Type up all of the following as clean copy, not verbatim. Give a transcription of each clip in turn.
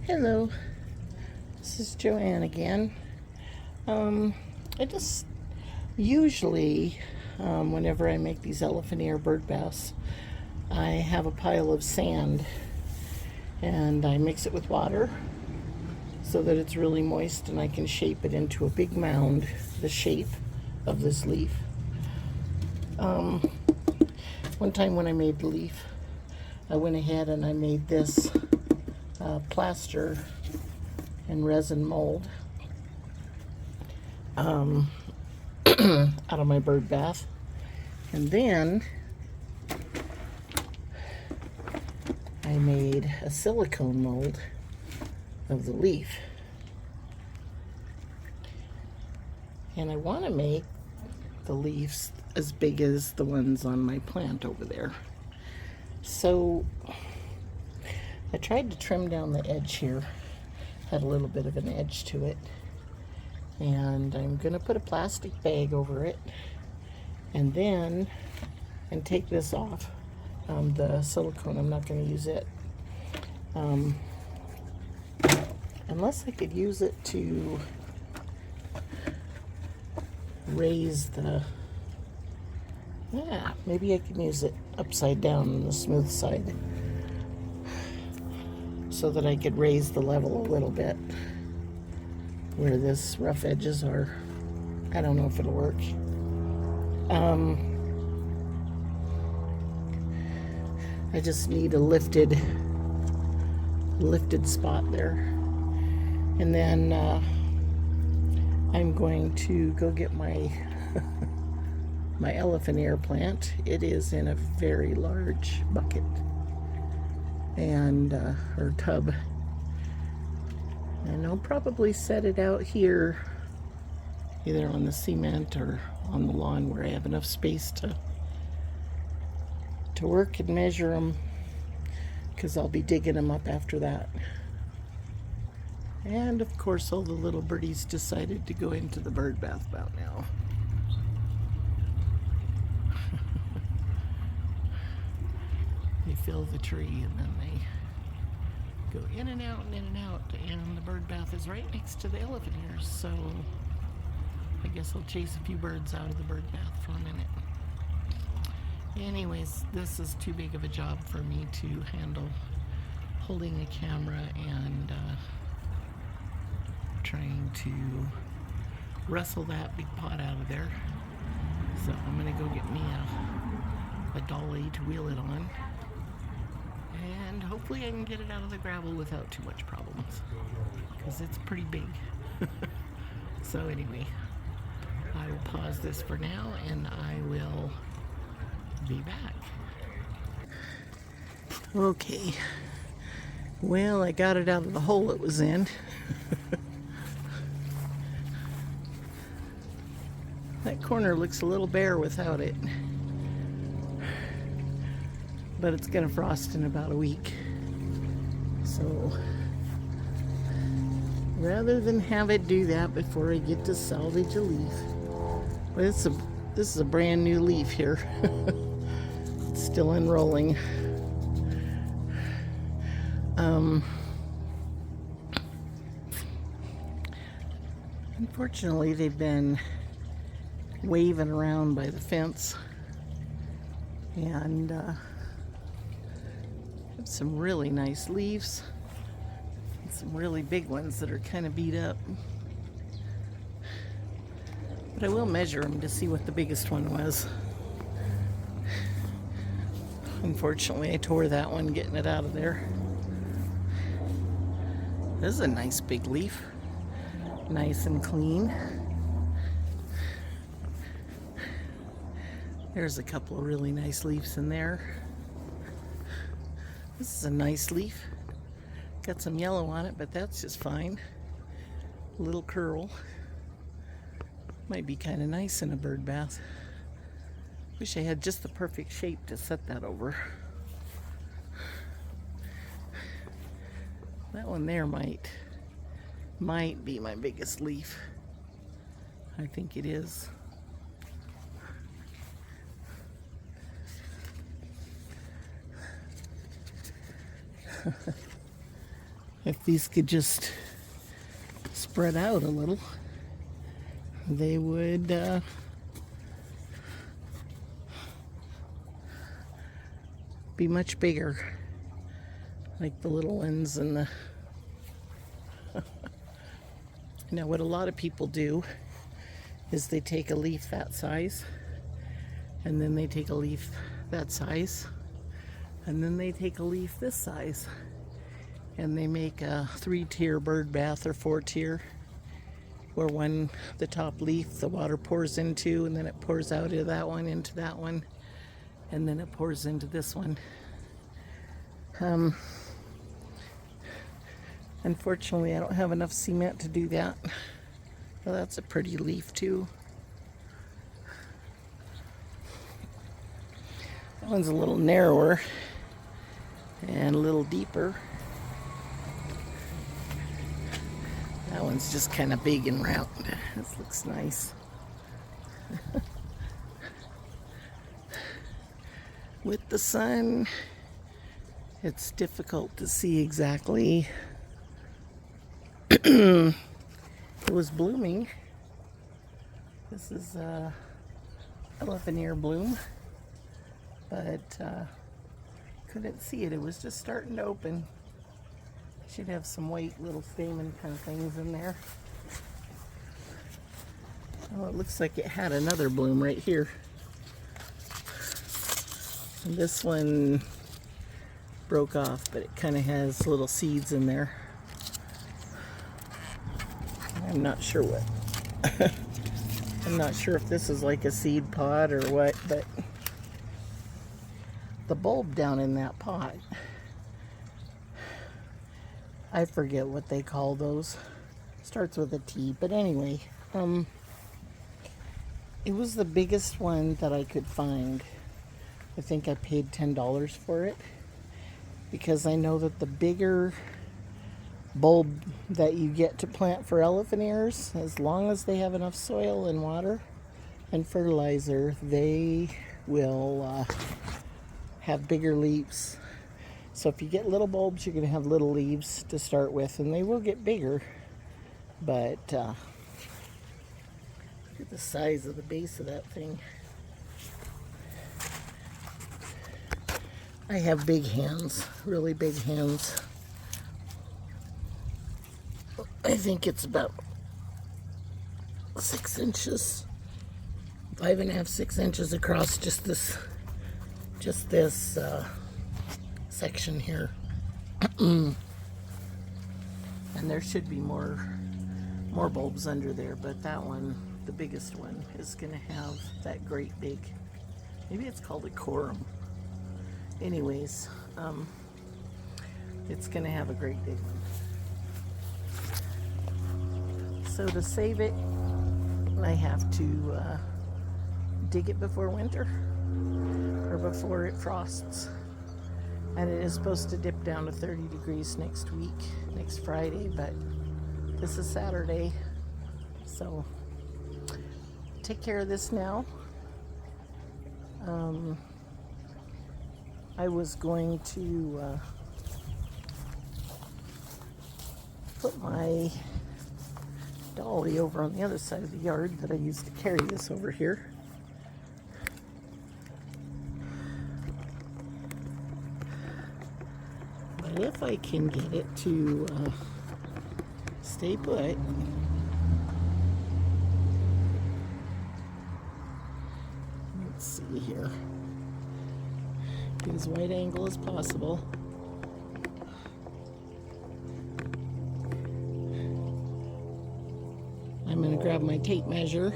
Hello, this is Joanne again. I just usually, whenever I make these elephant ear bird baths, I have a pile of sand and I mix it with water so that it's really moist and I can shape it into a big mound, the shape of this leaf. One time when I made the leaf, I went ahead and I made this plaster and resin mold out of my bird bath, and then I made a silicone mold of the leaf, and I want to make the leaves as big as the ones on my plant over there. So I tried to trim down the edge here, had a little bit of an edge to it, and I'm gonna put a plastic bag over it and take this off. The silicone, I'm not gonna use it unless I could use it to raise the, maybe I can use it upside down on the smooth side so that I could raise the level a little bit where this rough edges are. I don't know if it'll work. I just need a lifted spot there. And then I'm going to go get my my elephant ear plant. It is in a very large bucket and or tub, and I'll probably set it out here either on the cement or on the lawn where I have enough space to work and measure them, because I'll be digging them up after that. And of course all the little birdies decided to go into the bird bath about now. They fill the tree and then they go in and out and in and out, and the bird bath is right next to the elephant ears, so I guess I'll chase a few birds out of the bird bath for a minute. Anyways, this is too big of a job for me to handle, holding a camera and trying to wrestle that big pot out of there. So I'm gonna go get me a dolly to wheel it on, and hopefully I can get it out of the gravel without too much problems, because it's pretty big. So anyway, I will pause this for now and I will be back. Okay, well, I got it out of the hole it was in. That corner looks a little bare without it, but it's gonna frost in about a week, so rather than have it do that before I get to salvage a leaf, but this is a brand new leaf here. It's still unrolling. Unfortunately, they've been waving around by the fence, and have some really nice leaves and some really big ones that are kind of beat up. But I will measure them to see what the biggest one was. Unfortunately, I tore that one getting it out of there. This is a nice big leaf, nice and clean. There's a couple of really nice leaves in there. This is a nice leaf. Got some yellow on it, but that's just fine. A little curl. Might be kind of nice in a bird bath. Wish I had just the perfect shape to set that over. That one there might be my biggest leaf. I think it is. If these could just spread out a little, they would be much bigger, like the little ones and the now what a lot of people do is they take a leaf that size, and then they take a leaf that size, and then they take a leaf this size, and they make a 3-tier bird bath or 4-tier, where the top leaf the water pours into, and then it pours out of that one into that one, and then it pours into this one. Unfortunately, I don't have enough cement to do that. Well, that's a pretty leaf too. That one's a little narrower and a little deeper. That one's just kind of big and round. This looks nice. With the sun, it's difficult to see exactly. It was blooming. This is elephant ear bloom, but couldn't see it. It was just starting to open. Should have some white little stamen kind of things in there. Oh, it looks like it had another bloom right here. And this one broke off, but it kind of has little seeds in there. I'm not sure what. I'm not sure if this is like a seed pod or what, but the bulb down in that pot, I forget what they call those. Starts with a T, but anyway, it was the biggest one that I could find. I think I paid $10 for it, because I know that the bigger bulb that you get to plant for elephant ears, as long as they have enough soil and water and fertilizer, they will have bigger leaves. So if you get little bulbs, you're going to have little leaves to start with, and they will get bigger. But look at the size of the base of that thing. I have big hands, really big hands. I think it's about 6 inches, 5.5, 6 inches across just this section here. And there should be more bulbs under there, but that one, the biggest one, is going to have that great big, maybe it's called a corum. Anyways, it's going to have a great big one. So to save it, I have to dig it before winter, or before it frosts. And it is supposed to dip down to 30 degrees next week, next Friday, but this is Saturday. So take care of this now. I was going to put my dolly over on the other side of the yard that I used to carry this over here. But if I can get it to stay put, let's see here, get as wide angle as possible. I'm going to grab my tape measure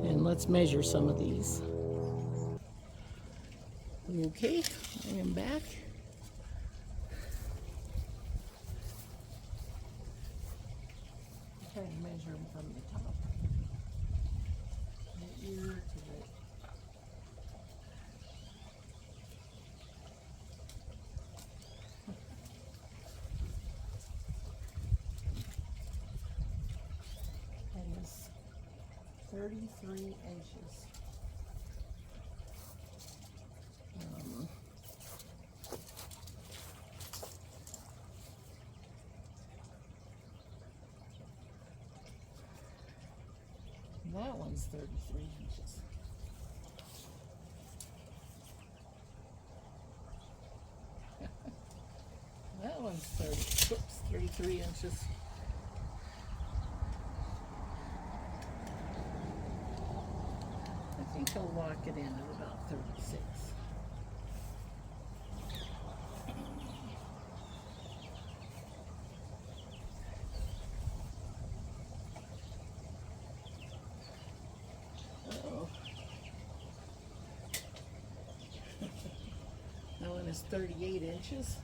and let's measure some of these. Okay, I am back. Try to measure them from the top. The ear to the that is 33 inches. That one's 33 inches. That one's 33 inches. I think I'll lock it in at about 36. Uh-oh. That one is 38 inches.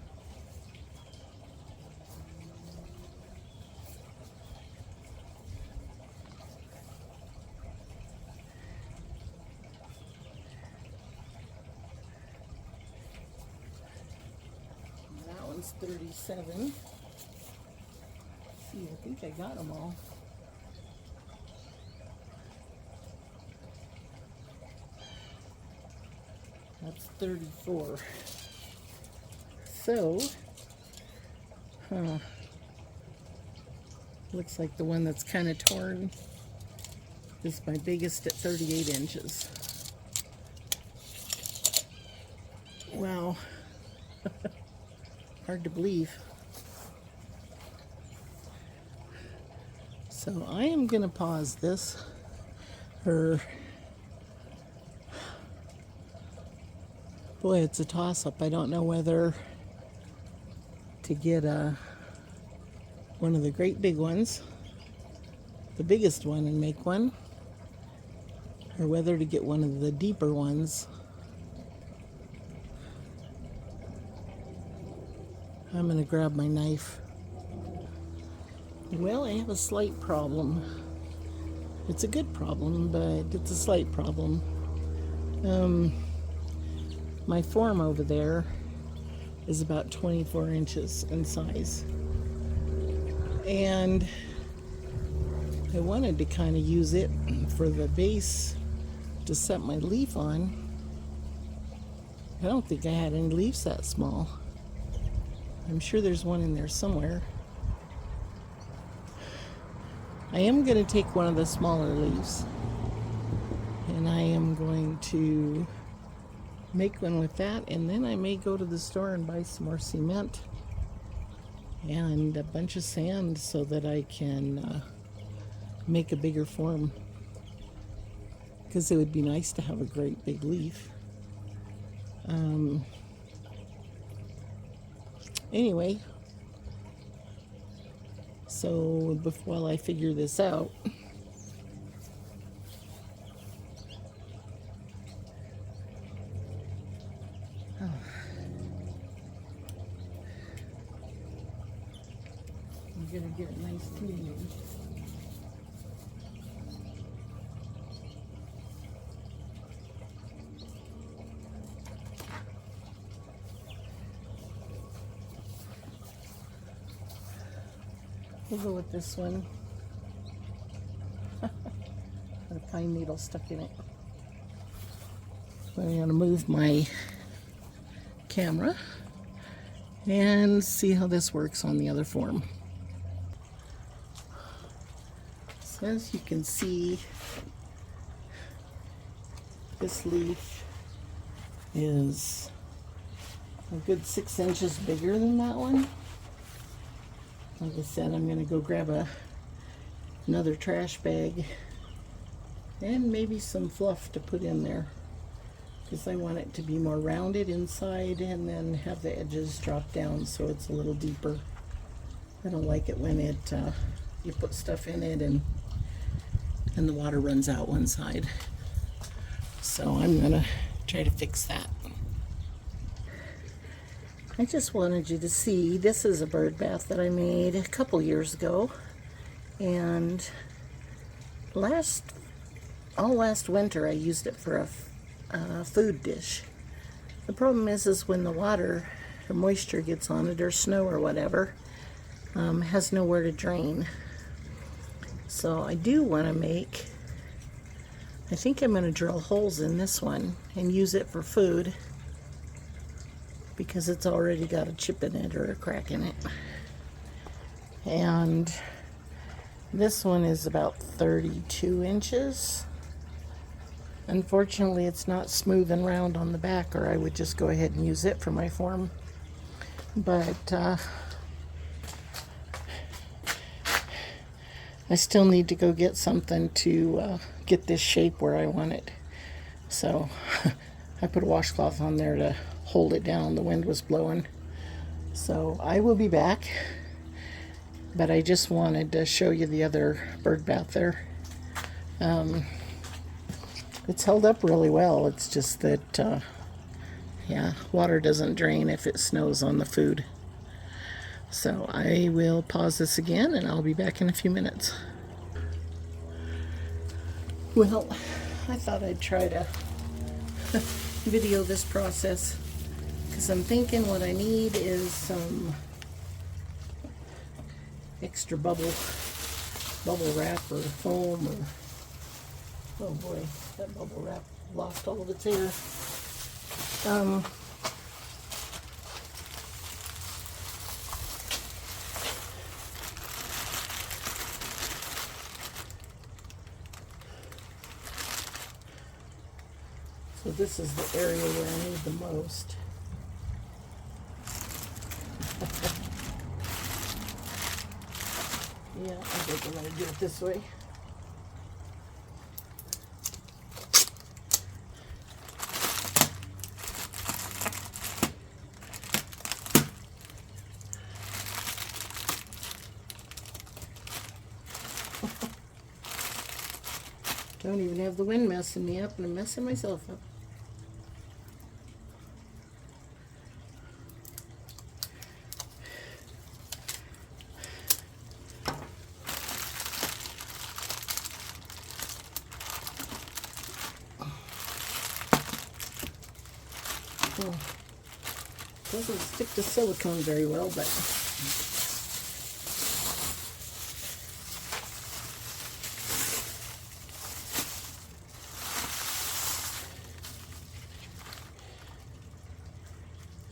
That one's 37. See, I think I got them all. That's 34. So, looks like the one that's kind of torn is my biggest at 38 inches. Wow. Hard to believe. So I am going to pause this for, boy, it's a toss-up. I don't know whether to get one of the great big ones, the biggest one, and make one, or whether to get one of the deeper ones. I'm going to grab my knife. Well, I have a slight problem. It's a good problem, but it's a slight problem. My form over there is about 24 inches in size. And I wanted to kind of use it for the base to set my leaf on. I don't think I had any leaves that small. I'm sure there's one in there somewhere. I am going to take one of the smaller leaves and I am going to make one with that, and then I may go to the store and buy some more cement and a bunch of sand so that I can make a bigger form, because it would be nice to have a great big leaf. Anyway, so while I figure this out, I'm gonna get a nice clean. We'll go with this one. Got a pine needle stuck in it. I'm going to move my camera and see how this works on the other form. So as you can see, this leaf is a good 6 inches bigger than that one. Like I said, I'm going to go grab another trash bag and maybe some fluff to put in there, because I want it to be more rounded inside and then have the edges drop down so it's a little deeper. I don't like it when you put stuff in it and the water runs out one side. So I'm going to try to fix that. I just wanted you to see, this is a bird bath that I made a couple years ago, and all last winter I used it for a food dish. The problem is when the water, the moisture gets on it, or snow or whatever, has nowhere to drain. So I do want to make, I think I'm going to drill holes in this one and use it for food, because it's already got a chip in it or a crack in it. And This one is about 32 inches. Unfortunately, it's not smooth and round on the back, or I would just go ahead and use it for my form. But I still need to go get something to get this shape where I want it. So I put a washcloth on there to hold it down. The wind was blowing. So I will be back. But I just wanted to show you the other bird bath there. It's held up really well. It's just that, yeah, water doesn't drain if it snows on the food. So I will pause this again and I'll be back in a few minutes. Well, I thought I'd try to video this process because I'm thinking what I need is some extra bubble wrap or foam or, oh boy, that bubble wrap lost all of its air. So this is the area where I need the most. Yeah, I think I'm going to do it this way. Don't even have the wind messing me up, and I'm messing myself up. Oh, doesn't stick to silicone very well, but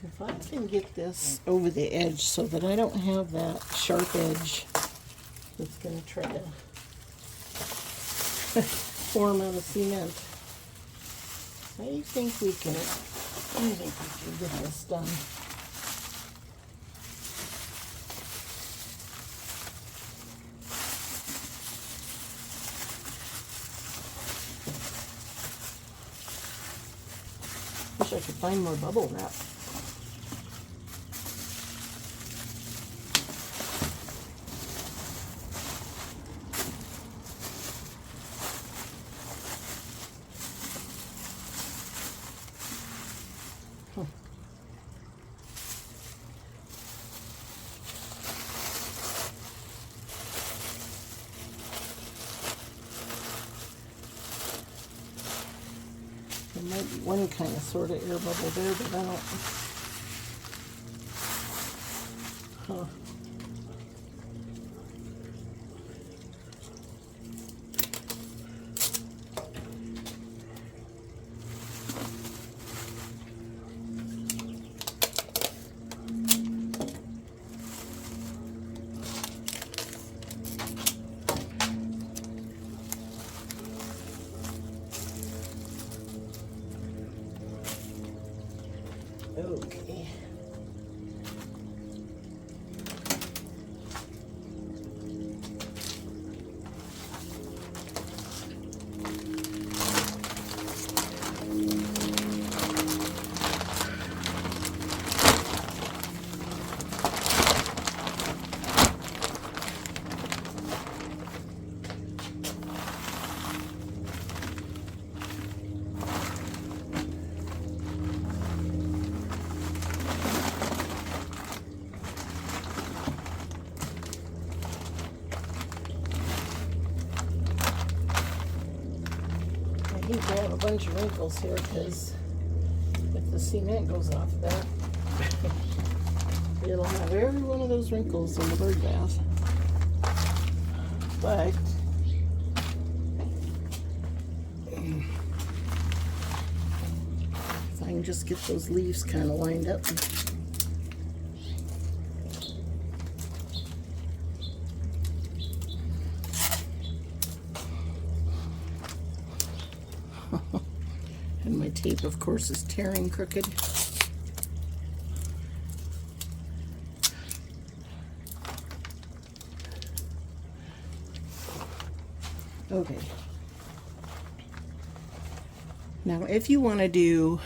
if I can get this over the edge so that I don't have that sharp edge that's going to try to form out of cement, I think we can get this done. Wish I could find more bubble wrap. There might be one kind of sort of air bubble there, but I don't. Huh. Okay. I hate to have a bunch of wrinkles here because if the cement goes off that, it'll have every one of those wrinkles in the bird bath. But if I can just get those leaves kind of lined up. tape, of course, is tearing crooked. Okay. Now, if you want to do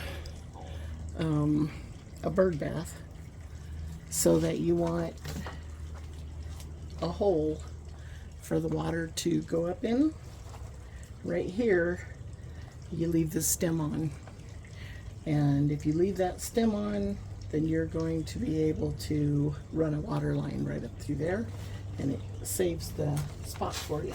a bird bath, so that you want a hole for the water to go up in, right here, you leave the stem on. And if you leave that stem on, then you're going to be able to run a water line right up through there, and it saves the spot for you.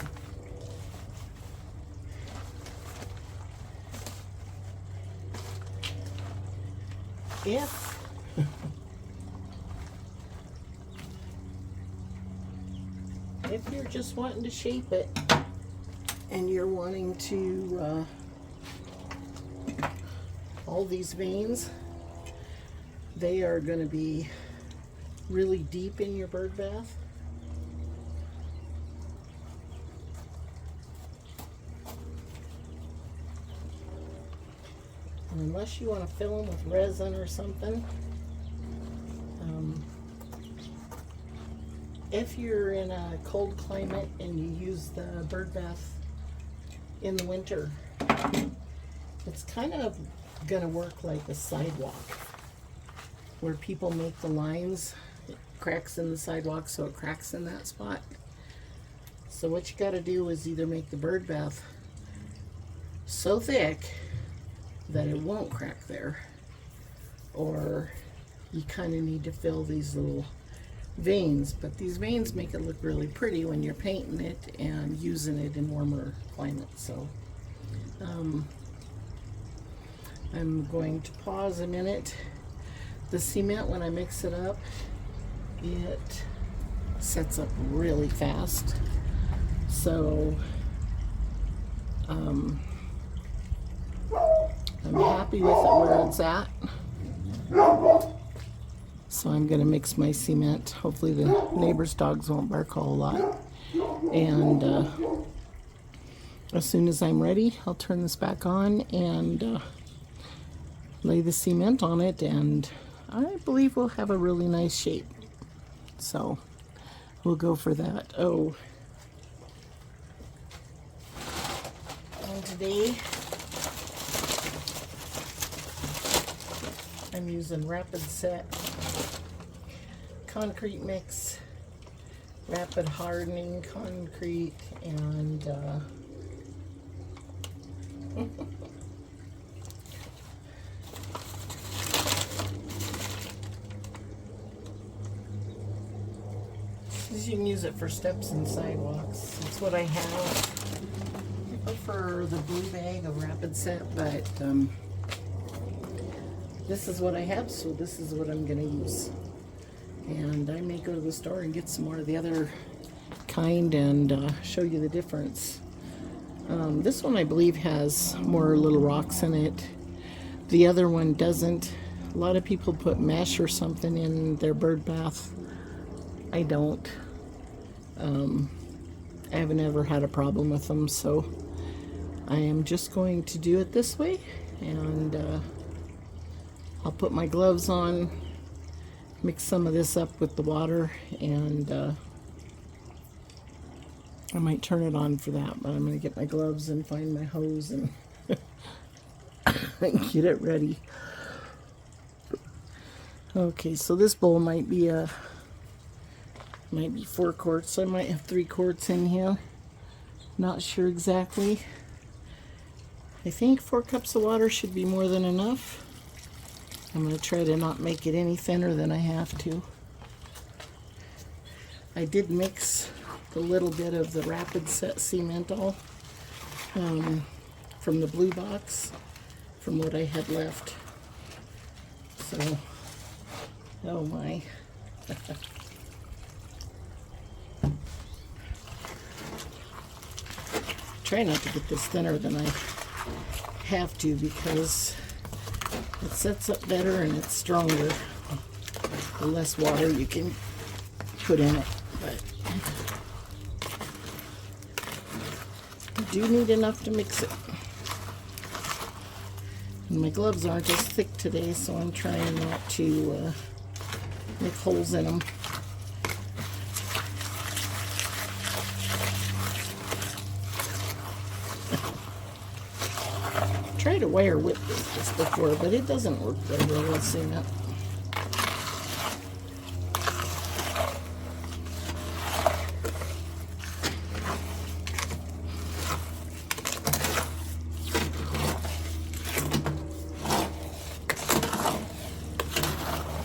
If you're just wanting to shape it and you're wanting to all these veins, they are going to be really deep in your bird bath. And unless you want to fill them with resin or something, if you're in a cold climate and you use the bird bath in the winter, it's kind of going to work like a sidewalk where people make the lines. It cracks in the sidewalk, so it cracks in that spot. So what you got to do is either make the bird bath so thick that it won't crack there, or you kind of need to fill these little veins. But these veins make it look really pretty when you're painting it and using it in warmer climates. So I'm going to pause a minute. The cement, when I mix it up, it sets up really fast. So I'm happy with it where it's at. So I'm going to mix my cement. Hopefully the neighbor's dogs won't bark a whole lot. And as soon as I'm ready, I'll turn this back on and lay the cement on it, and I believe we'll have a really nice shape. So we'll go for that. Oh, and today I'm using Rapid Set concrete mix, rapid hardening concrete, and you can use it for steps and sidewalks. It's what I have. I prefer the blue bag of Rapid Set, but this is what I have, so this is what I'm going to use. And I may go to the store and get some more of the other kind and show you the difference. This one I believe has more little rocks in it. The other one doesn't. A lot of people put mesh or something in their bird bath. I don't. I haven't ever had a problem with them, so I am just going to do it this way, and I'll put my gloves on, mix some of this up with the water, and I might turn it on for that, but I'm going to get my gloves and find my hose and get it ready. Okay, so this bowl might be 4 quarts. I might have 3 quarts in here. Not sure exactly. I think 4 cups of water should be more than enough. I'm going to try to not make it any thinner than I have to. I did mix the little bit of the Rapid Set Cemental from the blue box, from what I had left. So, oh my. Try not to get this thinner than I have to, because it sets up better and it's stronger the less water you can put in it. But you do need enough to mix it. And my gloves aren't as thick today, so I'm trying not to make holes in them. Tried to wire whip this before, but it doesn't work very well with cement.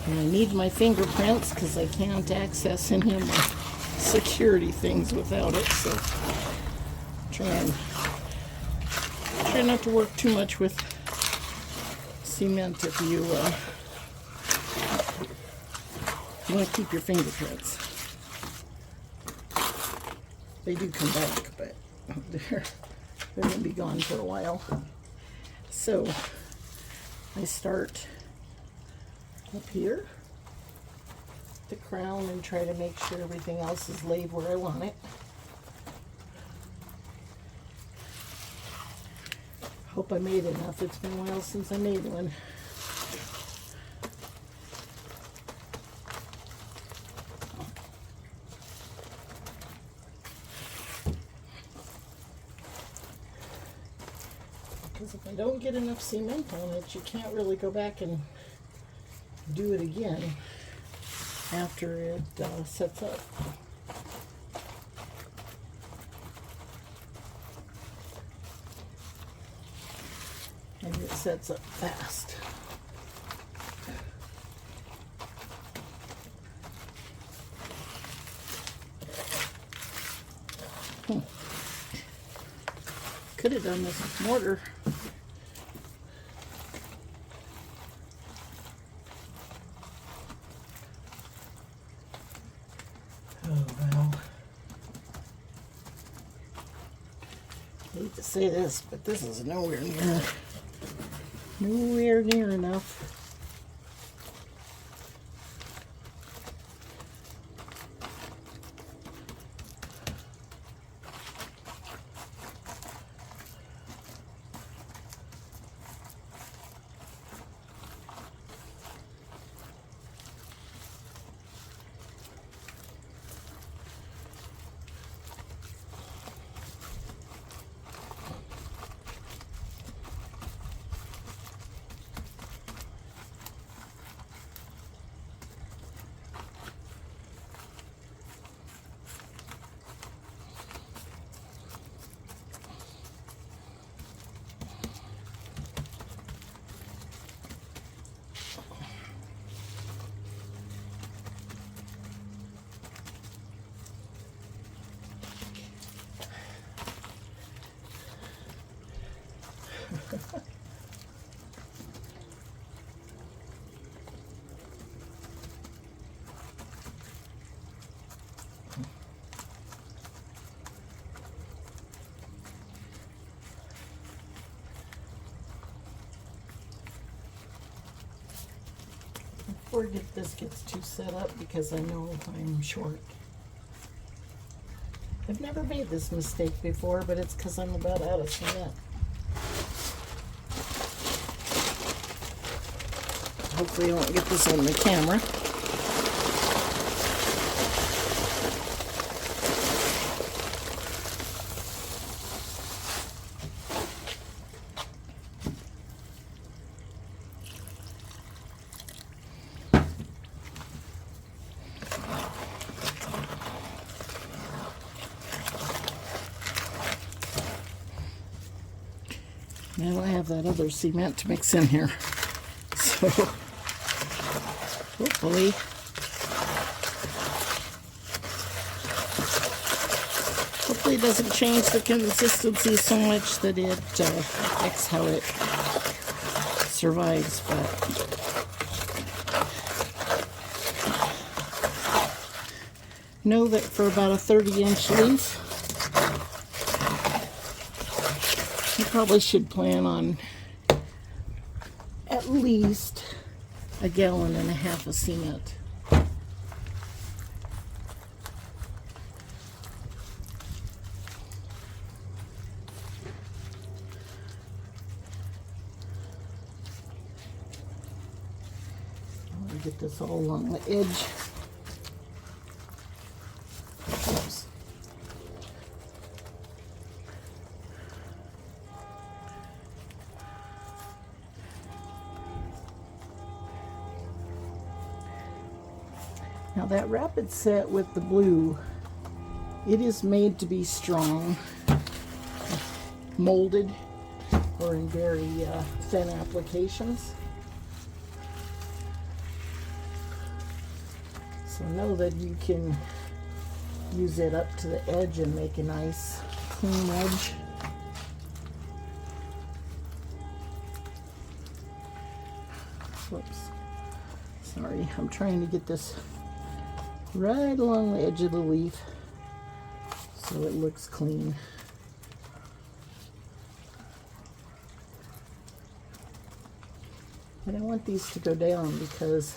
And I need my fingerprints because I can't access any of my security things without it, so try not to work too much with cement if you want to keep your fingerprints. They do come back, but they're going to be gone for a while. So I start up here, the crown, and try to make sure everything else is laid where I want it. Hope I made enough. It's been a while since I made one. Because if I don't get enough cement on it, you can't really go back and do it again after it sets up. And it sets up fast. Could have done this with mortar. Oh well. I hate to say this, but this is nowhere near enough. Before this gets too set up, because I know I'm short. I've never made this mistake before, but it's because I'm about out of cement. Hopefully I won't get this on the camera. Now I have that other cement to mix in here. So hopefully it doesn't change the consistency so much that it affects how it survives, but know that for about a 30-inch leaf, you probably should plan on at least 1.5 gallons of cement. get this all along the edge. Oops. Now that rapid set with the blue, it is made to be strong, molded, or in very thin applications. So know that you can use it up to the edge and make a nice clean edge. Whoops. Sorry, I'm trying to get this right along the edge of the leaf so it looks clean. And I want these to go down because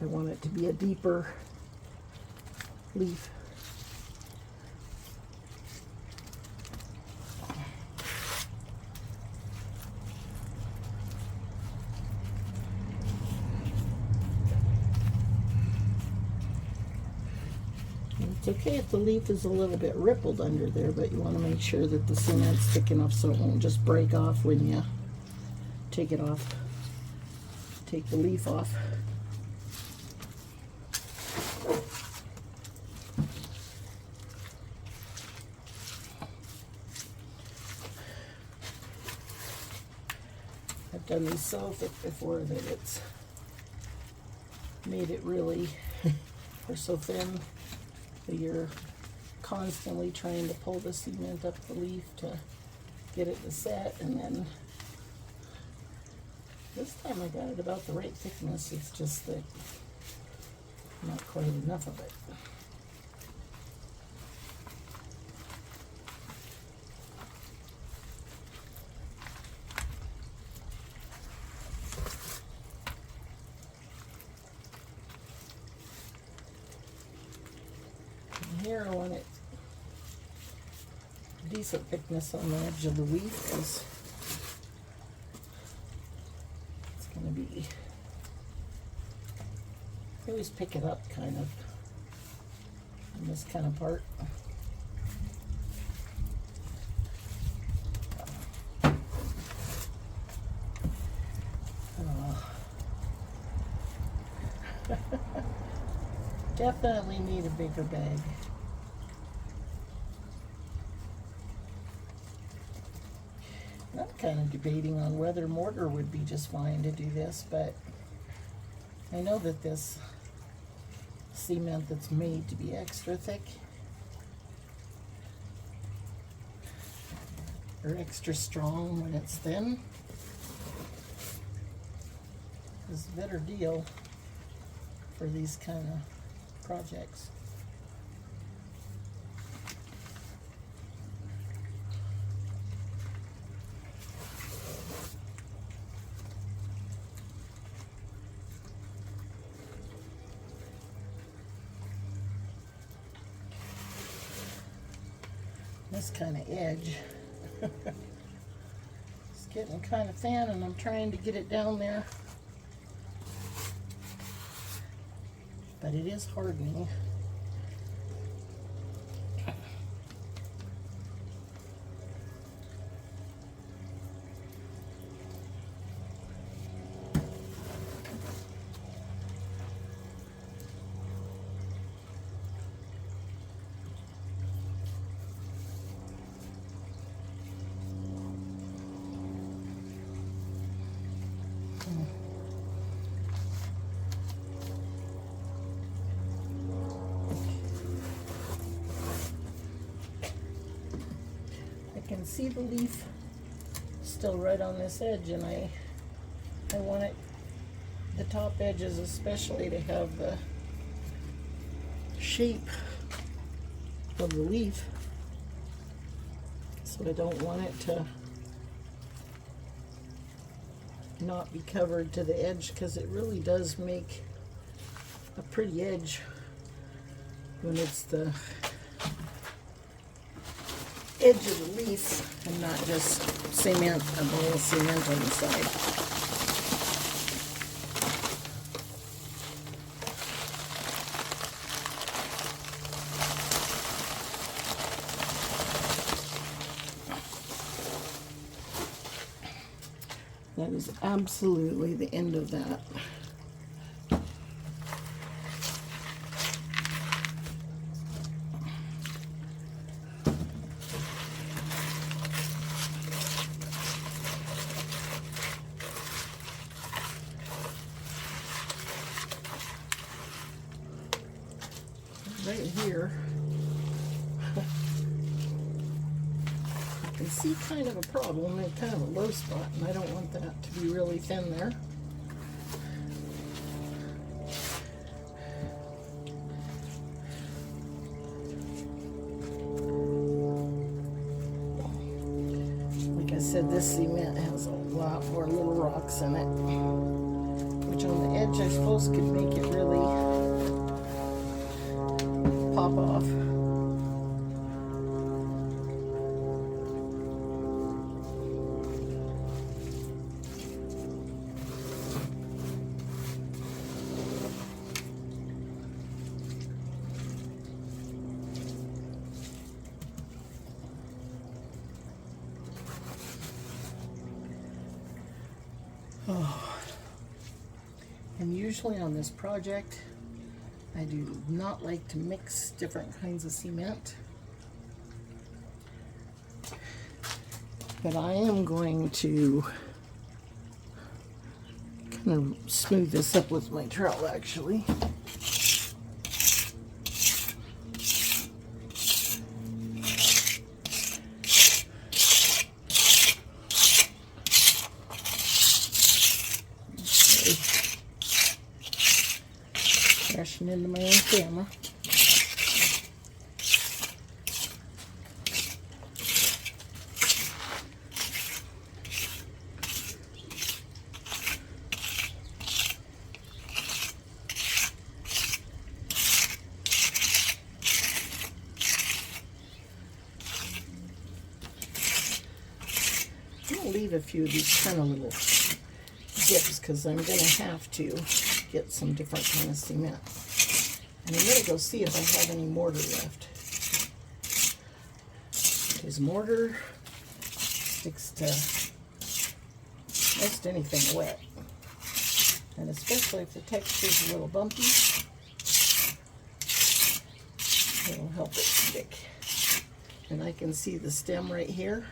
I want it to be a deeper leaf. It's okay if the leaf is a little bit rippled under there, but you want to make sure that the cement's thick enough so it won't just break off when you take it off, take the leaf off. I've done these so thick before that it's made it really, or so thin that you're constantly trying to pull the cement up the leaf to get it to set, and then this time I got it about the right thickness. It's just that not quite enough of it. Here I want it decent thickness on the edge of the leaf because it's going to be, I always pick it up kind of in this kind of part. Definitely need a bigger bag. I'm kind of debating on whether mortar would be just fine to do this, but I know that this cement that's made to be extra thick or extra strong when it's thin is a better deal for these kind of projects. This kind of edge it's getting kind of thin, and I'm trying to get it down there, but it is hardening. I can see the leaf still right on this edge, and I want it, the top edges especially, to have the shape of the leaf, so I don't want it to not be covered to the edge, because it really does make a pretty edge when it's the edge of the leaf and not just cement, a ball of cement on the side. That is absolutely the end of that. Right here, I can see kind of a problem and kind of a low spot, and I don't want that to be really thin there. Like I said, this cement has a lot more little rocks in it, which on the edge I suppose could make it really pop off. Oh. And usually on this project, I do not like to mix different kinds of cement, but I am going to kind of smooth this up with my trowel actually. Crashing into my own camera. I'm going to leave a few of these kind of little dips because I'm going to have to get some different kind of cement. And I'm going to go see if I have any mortar left. Because mortar sticks to most anything wet. And especially if the texture is a little bumpy, it'll help it stick. And I can see the stem right here.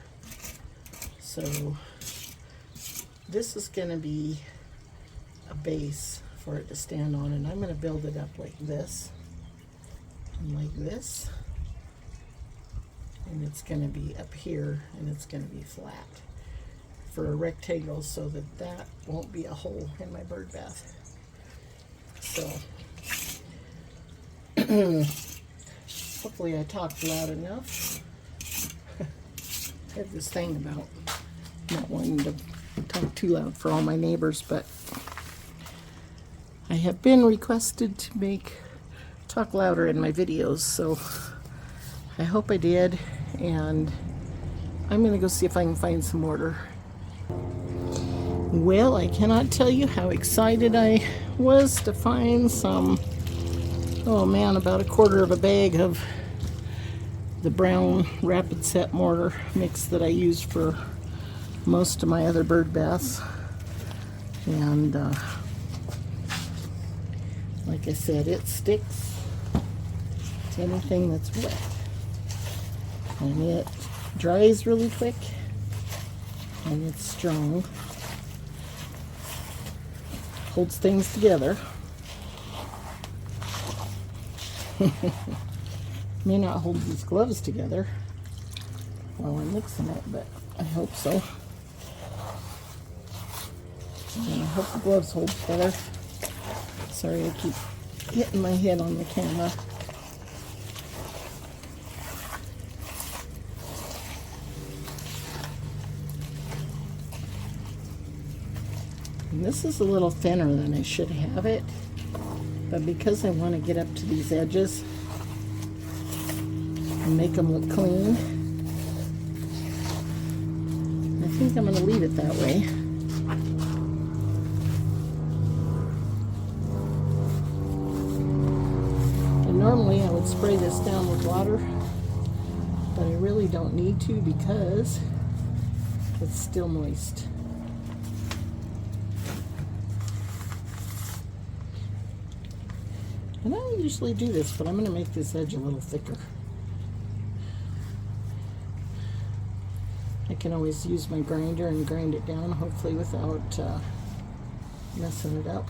So this is going to be a base for it to stand on, and I'm going to build it up like this and like this, and it's going to be up here and it's going to be flat for a rectangle so that that won't be a hole in my bird bath. So hopefully I talked loud enough. I have this thing about not wanting to talk too loud for all my neighbors, but I have been requested to talk louder in my videos, so I hope I did, and I'm gonna go see if I can find some mortar. Well, I cannot tell you how excited I was to find some, oh man, about a quarter of a bag of the brown rapid set mortar mix that I use for most of my other bird baths. And like I said, it sticks to anything that's wet, and it dries really quick, and it's strong, holds things together. May not hold these gloves together while I'm mixing it, but I hope so. And I hope the gloves hold together. Sorry, I keep hitting my head on the camera. And this is a little thinner than I should have it, but because I want to get up to these edges and make them look clean, I think I'm going to leave it that way. And normally I would spray this down with water, but I really don't need to because it's still moist. And I usually do this, but I'm going to make this edge a little thicker. I can always use my grinder and grind it down, hopefully without messing it up.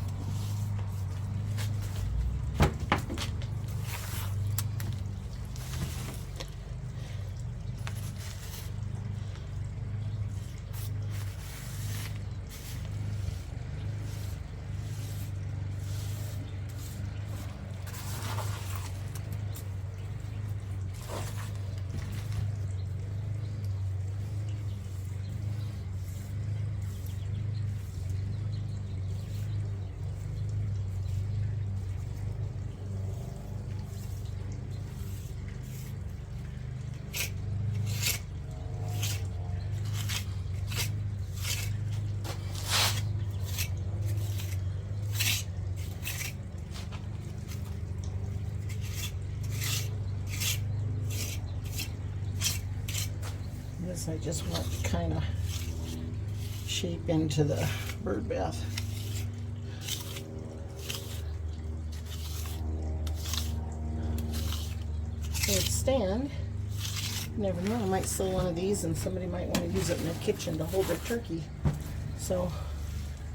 This I just want to kind of shape into the bird bath. So it's stand. You never know, I might sell one of these and somebody might want to use it in their kitchen to hold their turkey. So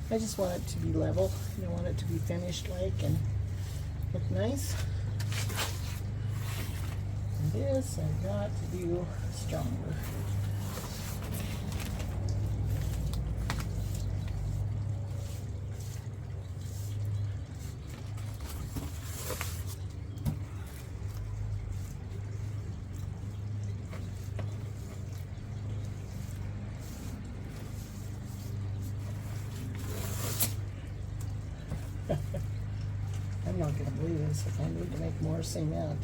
I just want it to be level. I don't want it to be finished like and look nice. And this I've got to do stronger. I'm not going to believe this if I need to make more cement.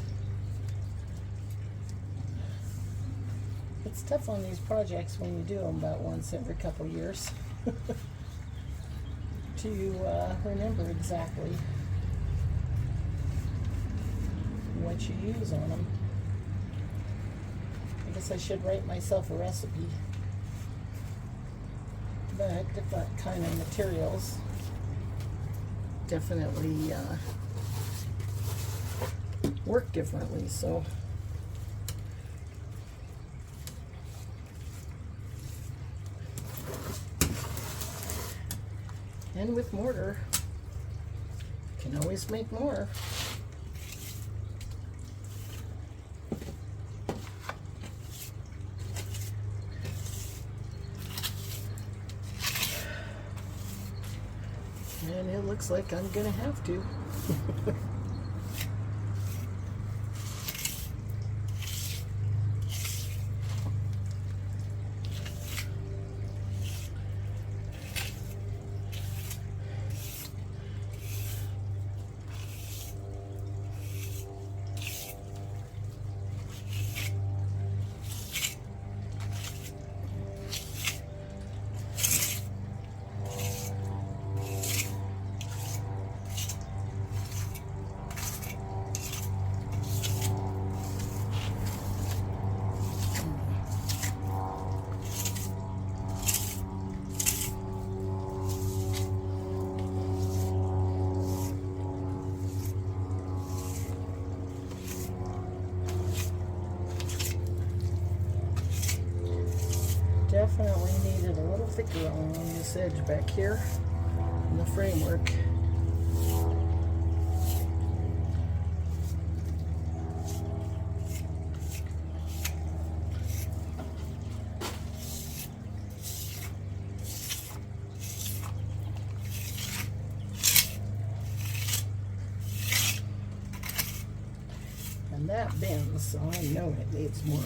It's tough on these projects when you do them about once every couple years to remember exactly what you use on them. I guess I should write myself a recipe, but different kind of materials definitely work differently, so and with mortar you can always make more. And it looks like I'm gonna have to. Definitely needed a little thicker on this edge back here in the framework. And that bends, so I know it needs more.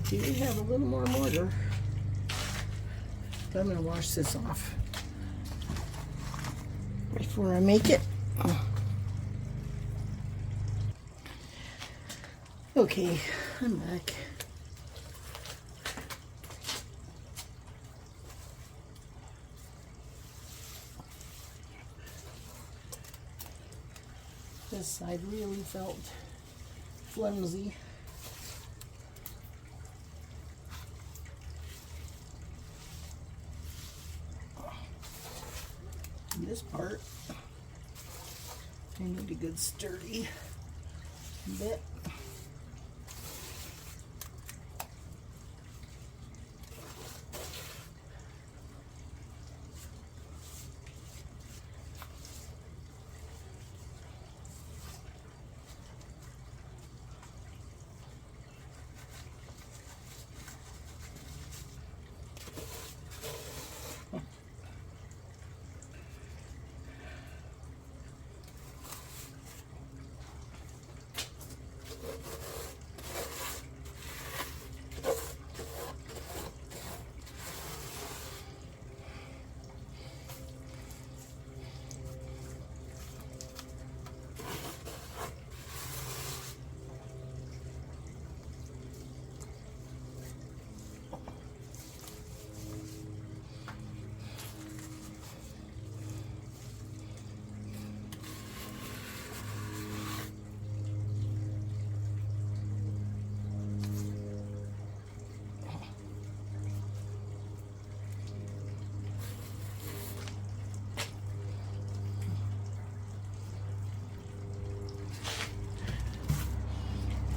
Do you have a little more mortar? I'm going to wash this off. My before I make it. Okay, I'm back. This side really felt flimsy. And this part, I need a good sturdy bit.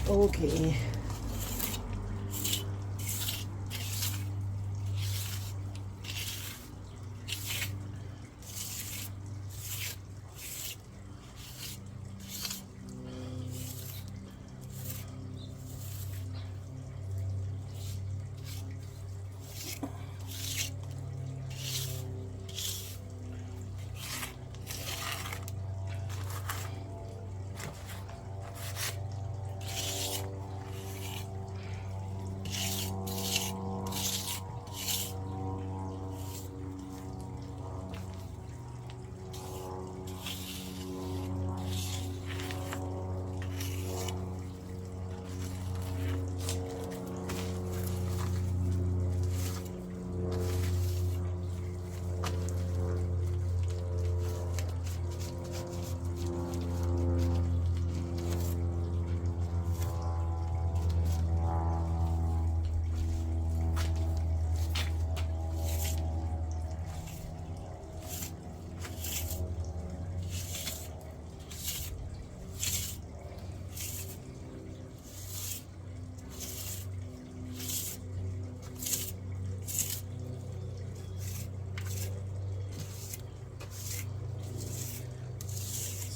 Okay.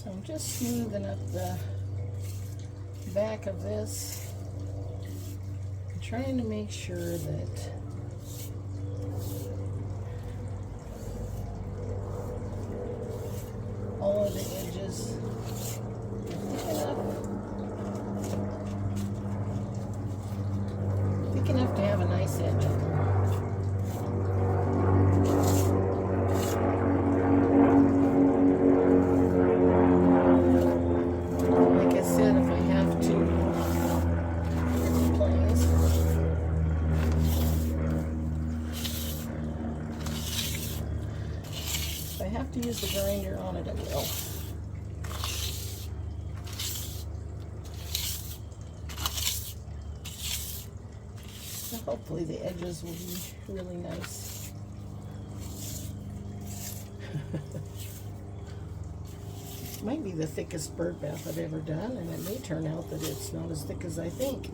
So I'm just smoothing up the back of this, I'm trying to make sure that all of the edges are thick enough to have a nice edge on them. If I have to use the grinder on it, I will. So hopefully the edges will be really nice. Might be the thickest bird bath I've ever done, and it may turn out that it's not as thick as I think.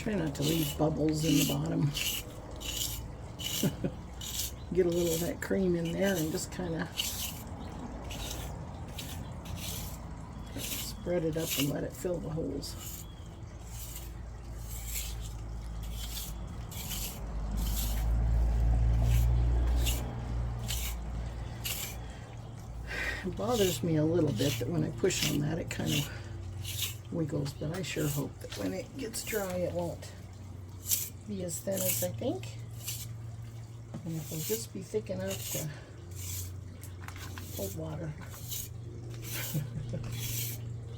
Try not to leave bubbles in the bottom. Get a little of that cream in there and just kind of spread it up and let it fill the holes. It bothers me a little bit that when I push on that it kind of wiggles, but I sure hope that when it gets dry it won't be as thin as I think. And it'll just be thick enough to hold water.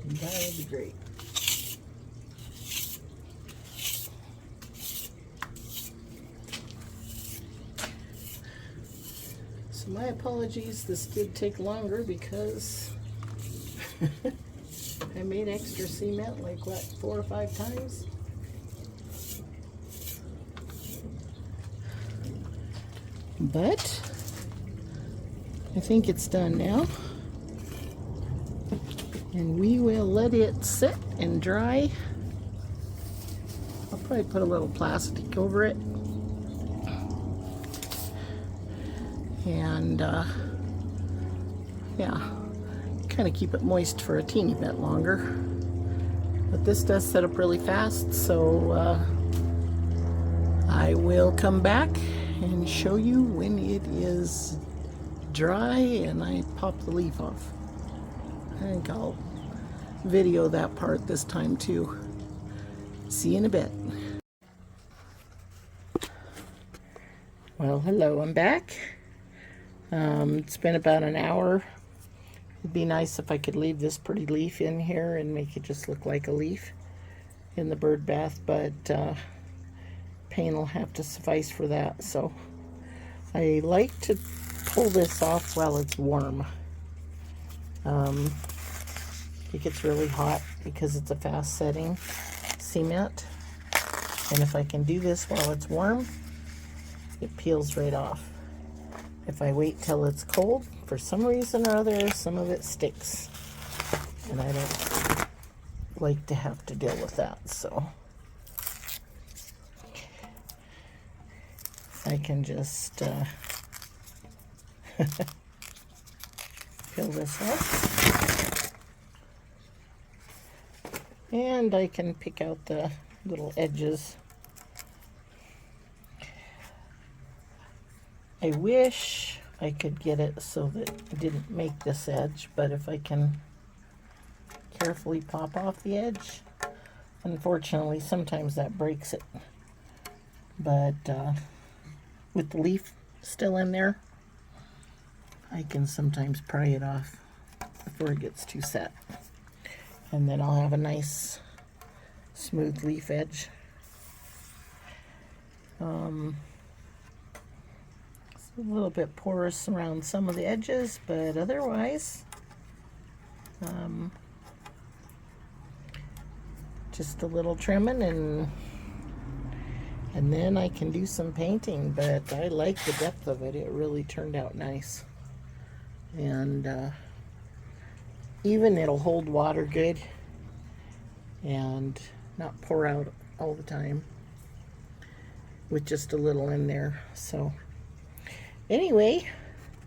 And that would be great. So my apologies, this did take longer because I made extra cement like what, 4 or 5 times? But I think it's done now. And we will let it sit and dry. I'll probably put a little plastic over it. And yeah, kind of keep it moist for a teeny bit longer. But this does set up really fast, so I will come back and show you when it is dry and I pop the leaf off. I think I'll video that part this time too. See you in a bit. Well, hello, I'm back. It's been about an hour. It'd be nice if I could leave this pretty leaf in here and make it just look like a leaf in the bird bath, but paint will have to suffice for that. So I like to pull this off while it's warm. It gets really hot because it's a fast setting cement, and if I can do this while it's warm, it peels right off. If I wait till it's cold, for some reason or other, some of it sticks, and I don't like to have to deal with that. So I can just peel this off, and I can pick out the little edges. I wish I could get it so that it didn't make this edge, but if I can carefully pop off the edge, unfortunately sometimes that breaks it. But with the leaf still in there, I can sometimes pry it off before it gets too set. And then I'll have a nice smooth leaf edge. It's a little bit porous around some of the edges, but otherwise, just a little trimming and then I can do some painting. But I like the depth of it. It really turned out nice. And even it'll hold water good and not pour out all the time with just a little in there. So anyway,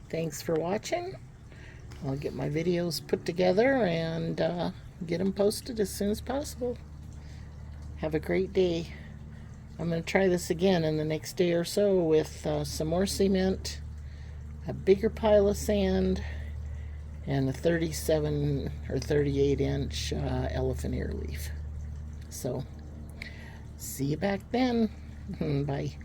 thanks for watching. I'll get my videos put together and get them posted as soon as possible. Have a great day. I'm going to try this again in the next day or so with some more cement, a bigger pile of sand, and a 37 or 38 inch elephant ear leaf. So see you back then. Bye.